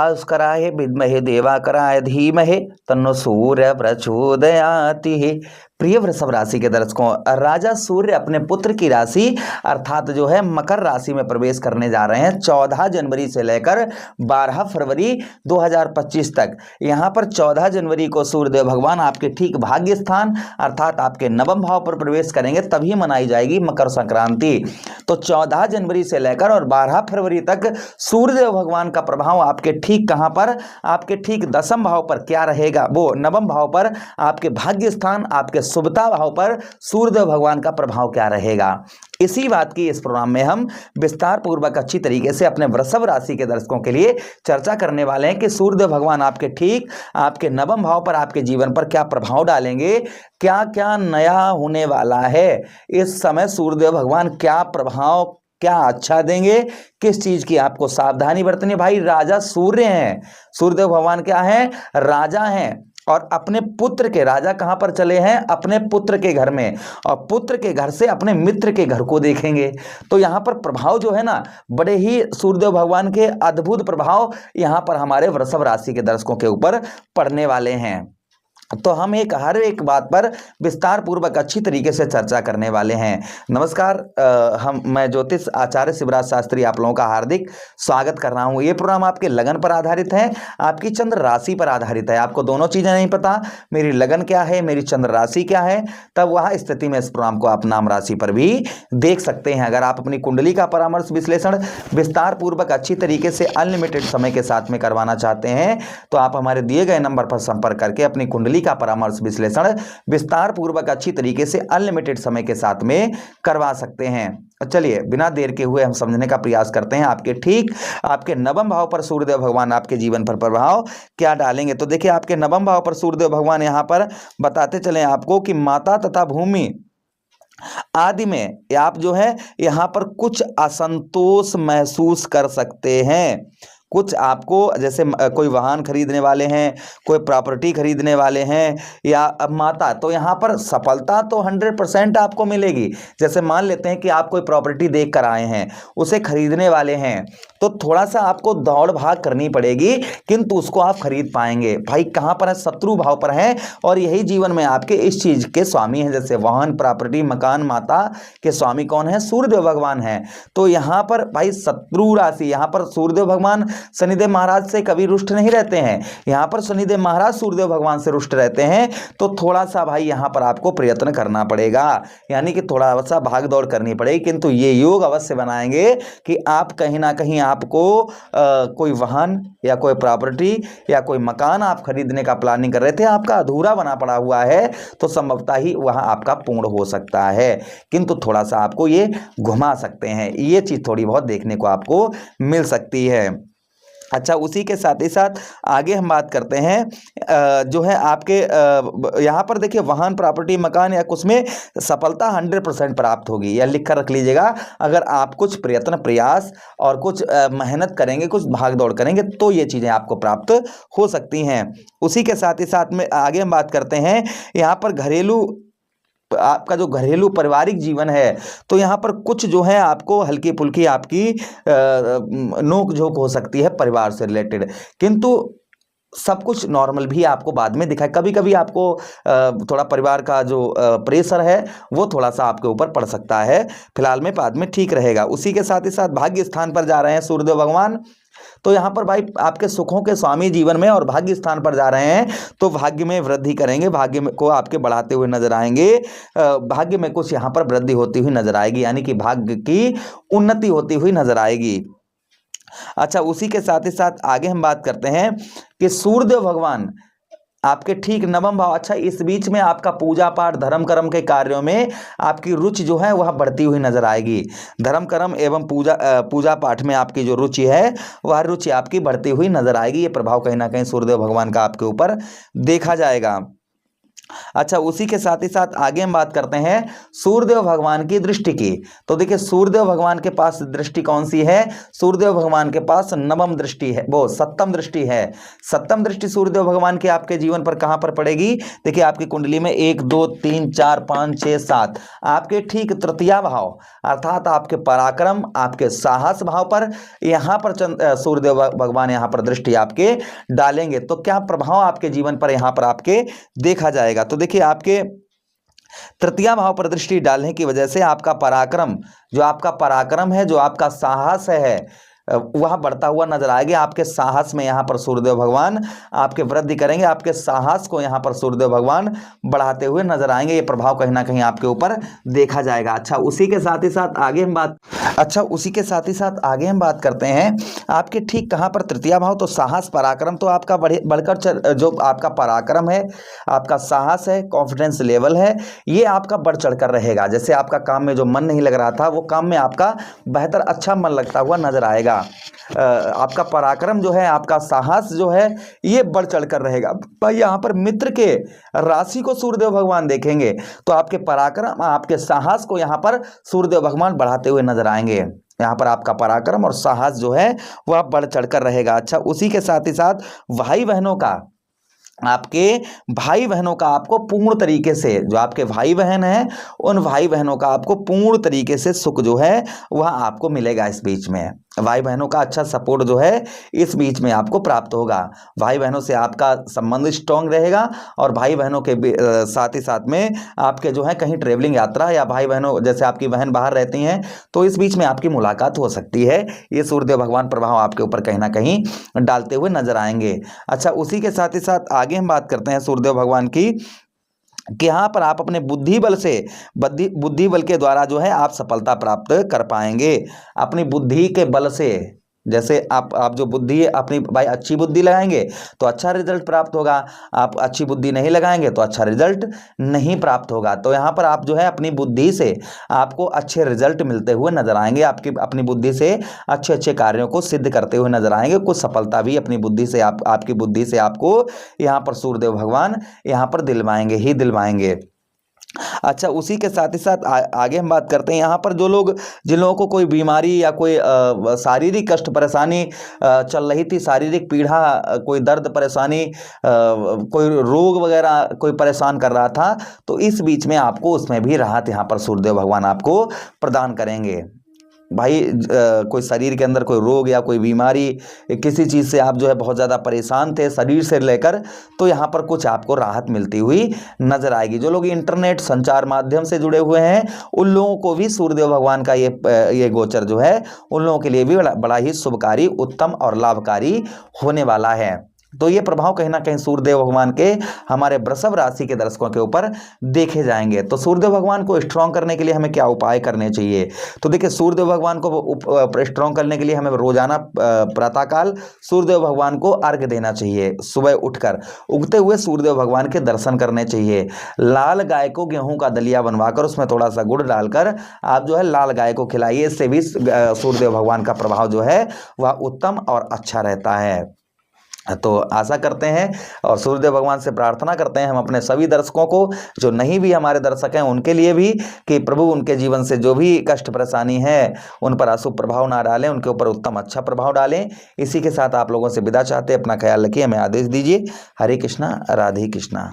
भास्कराय विद्महे देवाकराय धीमहि तन्नो सूर्य प्रचोदयाति। प्रिय वृषभ राशि के दर्शकों, राजा सूर्य अपने पुत्र की राशि अर्थात जो है मकर राशि में प्रवेश करने जा रहे हैं 14 जनवरी से लेकर 12 फरवरी 2025 तक। यहाँ पर 14 जनवरी को सूर्यदेव भगवान आपके ठीक भाग्य स्थान अर्थात आपके नवम भाव पर प्रवेश करेंगे, तभी मनाई जाएगी मकर संक्रांति। तो 14 जनवरी से लेकर और 12 फरवरी तक सूर्यदेव भगवान का प्रभाव आपके ठीक कहां पर, आपके ठीक दसम भाव पर क्या रहेगा, वो नवम भाव पर आपके भाग्य स्थान आपके शुभता भाव पर सूर्यदेव भगवान का प्रभाव क्या रहेगा। इसी बात की इस प्रोग्राम में हम विस्तार पूर्वक अच्छी तरीके से अपने वृषभ राशि के दर्शकों के लिए चर्चा करने वाले हैं कि सूर्यदेव भगवान आपके ठीक आपके नवम भाव पर आपके जीवन पर क्या प्रभाव डालेंगे, क्या क्या नया होने वाला है इस समय, सूर्यदेव भगवान क्या प्रभाव क्या अच्छा देंगे, किस चीज की आपको सावधानी बरतनी। भाई राजा सूर्य हैं, सूर्यदेव भगवान क्या हैं, राजा हैं और अपने पुत्र के, राजा कहां पर चले हैं, अपने पुत्र के घर में, और पुत्र के घर से अपने मित्र के घर को देखेंगे। तो यहां पर प्रभाव जो है ना, बड़े ही सूर्यदेव भगवान के अद्भुत प्रभाव यहां पर हमारे वृषभ राशि के दर्शकों के ऊपर पड़ने वाले हैं। तो हम हर एक बात पर विस्तार पूर्वक अच्छी तरीके से चर्चा करने वाले हैं। नमस्कार, मैं ज्योतिष आचार्य शिवराज शास्त्री आप लोगों का हार्दिक स्वागत कर रहा हूं। ये प्रोग्राम आपके लगन पर आधारित है, आपकी चंद्र राशि पर आधारित है। आपको दोनों चीजें नहीं पता, मेरी लगन क्या है, मेरी चंद्र राशि क्या है, तब वह स्थिति में इस प्रोग्राम को आप नाम राशि पर भी देख सकते हैं। अगर आप अपनी कुंडली का परामर्श विश्लेषण विस्तार पूर्वक अच्छी तरीके से अनलिमिटेड समय के साथ में करवाना चाहते हैं तो आप हमारे दिए गए नंबर पर संपर्क करके अपनी कुंडली का परामर्श विश्लेषण विस्तार पूर्वक अच्छी तरीके से अनलिमिटेड समय के साथ में करवा सकते हैं। चलिए बिना देर के हुए हम समझने का प्रयास करते हैं आपके ठीक आपके नवम भाव पर सूर्यदेव भगवान आपके जीवन पर प्रभाव क्या डालेंगे। तो देखिए आपके नवम भाव पर सूर्यदेव भगवान यहां पर बताते चले आपको कि माता तथा भूमि आदि में आप जो है यहां पर कुछ असंतोष महसूस कर सकते हैं। कुछ आपको जैसे कोई वाहन खरीदने वाले हैं, कोई प्रॉपर्टी खरीदने वाले हैं या माता, तो यहाँ पर सफलता तो 100% आपको मिलेगी। जैसे मान लेते हैं कि आप कोई प्रॉपर्टी देख कर आए हैं, उसे खरीदने वाले हैं, तो थोड़ा सा आपको दौड़ भाग करनी पड़ेगी किंतु उसको आप खरीद पाएंगे। भाई कहाँ पर है, शत्रु भाव पर है और यही जीवन में आपके इस चीज के स्वामी हैं। जैसे वाहन, प्रॉपर्टी, मकान, माता के स्वामी कौन है, सूर्यदेव भगवान है। तो यहाँ पर भाई शत्रु राशि, यहाँ पर सूर्यदेव भगवान शनिदेव महाराज से कभी रुष्ट नहीं रहते हैं, यहाँ पर शनिदेव महाराज सूर्यदेव भगवान से रुष्ट रहते हैं। तो थोड़ा सा भाई यहाँ पर आपको प्रयत्न करना पड़ेगा, यानी कि थोड़ा सा भाग दौड़ करनी पड़ेगी, किंतु ये योग अवश्य बनाएंगे कि आप कहीं ना कहीं आपको कोई वाहन या कोई प्रॉपर्टी या कोई मकान आप खरीदने का प्लानिंग कर रहे थे, आपका अधूरा बना पड़ा हुआ है, तो संभवतः ही वहां आपका पूर्ण हो सकता है, किंतु थोड़ा सा आपको ये घुमा सकते हैं। ये चीज थोड़ी बहुत देखने को आपको मिल सकती है। अच्छा, उसी के साथ ही साथ आगे हम बात करते हैं जो है आपके यहाँ पर देखिए वाहन, प्रॉपर्टी, मकान या कुछ में सफलता 100% प्राप्त होगी। या लिख कर रख लीजिएगा, अगर आप कुछ प्रयत्न, प्रयास और कुछ मेहनत करेंगे, कुछ भाग दौड़ करेंगे तो ये चीज़ें आपको प्राप्त हो सकती हैं। उसी के साथ ही साथ में आगे हम बात करते हैं यहाँ पर घरेलू, आपका जो घरेलू पारिवारिक जीवन है, तो यहाँ पर कुछ जो है आपको हल्की फुल्की आपकी नोक झोंक हो सकती है परिवार से रिलेटेड, किंतु सब कुछ नॉर्मल भी आपको बाद में दिखाए। कभी कभी आपको थोड़ा परिवार का जो प्रेशर है वो थोड़ा सा आपके ऊपर पड़ सकता है, फिलहाल में बाद में ठीक रहेगा। उसी के साथ ही साथ भाग्य स्थान पर जा रहे हैं सूर्यदेव भगवान, तो यहाँ पर भाई आपके सुखों के स्वामी जीवन में और भाग्य स्थान पर जा रहे हैं, तो भाग्य में वृद्धि करेंगे, भाग्य को आपके बढ़ाते हुए नजर आएंगे, भाग्य में कुछ यहाँ पर वृद्धि होती हुई नजर आएगी, यानी कि भाग्य की उन्नति होती हुई नजर आएगी। अच्छा, उसी के साथ ही साथ आगे हम बात करते हैं कि सूर्यदेव भगवान आपके ठीक नवम भाव। अच्छा, इस बीच में आपका पूजा पाठ, धर्म कर्म के कार्यों में आपकी रुचि जो है वह बढ़ती हुई नजर आएगी। धर्म कर्म एवं पूजा पाठ में आपकी जो रुचि है वह रुचि आपकी बढ़ती हुई नजर आएगी। ये प्रभाव कहीं ना कहीं सूर्यदेव भगवान का आपके ऊपर देखा जाएगा। अच्छा, उसी के साथ ही साथ आगे हम बात करते हैं सूर्यदेव भगवान की दृष्टि की। तो देखिए सूर्यदेव भगवान के पास दृष्टि कौन सी है? सूर्यदेव भगवान के पास नवम दृष्टि है, वो सप्तम दृष्टि है। सप्तम दृष्टि सूर्यदेव भगवान की आपके जीवन पर कहां पर पड़ेगी? देखिए आपकी कुंडली में 1 2 3 4 5 6 7 आपके ठीक तृतीया भाव अर्थात आपके पराक्रम, आपके साहस भाव पर यहां पर सूर्यदेव भगवान यहां पर दृष्टि आपके डालेंगे। तो क्या प्रभाव आपके जीवन पर यहां पर आपके देखा जाएगा? तो देखिए आपके तृतीया भाव पर दृष्टि डालने की वजह से आपका पराक्रम, जो आपका पराक्रम है, जो आपका साहस है, वह बढ़ता हुआ नजर आएगा। आपके साहस में यहाँ पर सूर्यदेव भगवान आपके वृद्धि करेंगे, आपके साहस को यहाँ पर सूर्यदेव भगवान बढ़ाते हुए नजर आएंगे। ये प्रभाव कहीं ना कहीं आपके ऊपर देखा जाएगा। अच्छा, उसी के साथ ही साथ आगे हम बात करते हैं आपके ठीक कहाँ पर तृतीया भाव। तो साहस पराक्रम तो आपका बढ़कर जो आपका पराक्रम है, आपका साहस है, कॉन्फिडेंस लेवल है, ये आपका बढ़ चढ़कर रहेगा। जैसे आपका काम में जो मन नहीं लग रहा था, वो काम में आपका बेहतर अच्छा मन लगता हुआ नजर आएगा। आपका पराक्रम जो है, आपका साहस जो है, ये बढ़ चढ़कर रहेगा। भाई यहाँ पर मित्र के राशि को सूर्यदेव भगवान देखेंगे तो आपके पराक्रम, आपके साहस को यहाँ पर सूर्यदेव भगवान बढ़ाते हुए नजर आएंगे। यहाँ पर आपका पराक्रम और साहस जो है वह बढ़ चढ़कर रहेगा। अच्छा, उसी के साथ ही साथ भाई बहनों का, आपके भाई बहनों का आपको पूर्ण तरीके से, जो आपके भाई बहन हैं, उन भाई बहनों का आपको पूर्ण तरीके से सुख जो है वह आपको मिलेगा। इस बीच में भाई बहनों का अच्छा सपोर्ट जो है इस बीच में आपको प्राप्त होगा। भाई बहनों से आपका संबंध स्ट्रांग रहेगा और भाई बहनों के साथ ही साथ में आपके जो है कहीं ट्रेवलिंग यात्रा, या भाई बहनों जैसे आपकी बहन बाहर रहती हैं तो इस बीच में आपकी मुलाकात हो सकती है। ये सूर्यदेव भगवान प्रभाव आपके ऊपर कहीं ना कहीं डालते हुए नजर आएंगे। अच्छा, उसी के साथ ही साथ आगे हम बात करते हैं सूर्यदेव भगवान की कि यहाँ पर आप अपने बुद्धि बल के द्वारा जो है आप सफलता प्राप्त कर पाएंगे। अपनी बुद्धि के बल से, जैसे आप जो बुद्धि अपनी भाई अच्छी बुद्धि लगाएंगे तो अच्छा रिजल्ट प्राप्त होगा, आप अच्छी बुद्धि नहीं लगाएंगे तो अच्छा रिजल्ट नहीं प्राप्त होगा। तो यहाँ पर आप जो है अपनी बुद्धि से आपको अच्छे रिजल्ट मिलते हुए नजर आएंगे। आपकी अपनी बुद्धि से अच्छे अच्छे कार्यों को सिद्ध करते हुए नजर आएंगे। कुछ सफलता भी अपनी बुद्धि से आपकी बुद्धि से आपको यहाँ पर सूर्यदेव भगवान यहाँ पर दिलवाएंगे ही दिलवाएंगे। अच्छा, उसी के साथ ही साथ आगे हम बात करते हैं यहाँ पर जिन लोगों को कोई बीमारी या कोई शारीरिक कष्ट परेशानी चल रही थी, शारीरिक पीड़ा, कोई दर्द परेशानी, कोई रोग वगैरह कोई परेशान कर रहा था, तो इस बीच में आपको उसमें भी राहत यहाँ पर सूर्यदेव भगवान आपको प्रदान करेंगे। भाई कोई शरीर के अंदर कोई रोग या कोई बीमारी, किसी चीज़ से आप जो है बहुत ज़्यादा परेशान थे शरीर से लेकर, तो यहाँ पर कुछ आपको राहत मिलती हुई नजर आएगी। जो लोग इंटरनेट संचार माध्यम से जुड़े हुए हैं उन लोगों को भी सूर्यदेव भगवान का ये गोचर जो है उन लोगों के लिए भी बड़ा ही शुभकारी, उत्तम और लाभकारी होने वाला है। तो ये प्रभाव कहीं ना कहीं सूर्यदेव भगवान के हमारे वृषभ राशि के दर्शकों के ऊपर देखे जाएंगे। तो सूर्यदेव भगवान को स्ट्रॉन्ग करने के लिए हमें क्या उपाय करने चाहिए? तो देखिए सूर्यदेव भगवान को स्ट्रॉन्ग करने के लिए हमें रोजाना प्रातःकाल सूर्यदेव भगवान को अर्घ्य देना चाहिए। सुबह उठकर उगते हुए सूर्यदेव भगवान के दर्शन करने चाहिए। लाल गाय को गेहूं का दलिया बनवाकर उसमें थोड़ा सा गुड़ डालकर आप जो है लाल गाय को खिलाइए। इससे भी सूर्यदेव भगवान का प्रभाव जो है वह उत्तम और अच्छा रहता है। तो आशा करते हैं और सूर्यदेव भगवान से प्रार्थना करते हैं हम अपने सभी दर्शकों को, जो नहीं भी हमारे दर्शक हैं उनके लिए भी, कि प्रभु उनके जीवन से जो भी कष्ट परेशानी है उन पर अशुभ प्रभाव ना डालें, उनके ऊपर उत्तम अच्छा प्रभाव डालें। इसी के साथ आप लोगों से विदा चाहते हैं। अपना ख्याल रखिए, हमें आदेश दीजिए। हरे कृष्णा, राधे कृष्णा।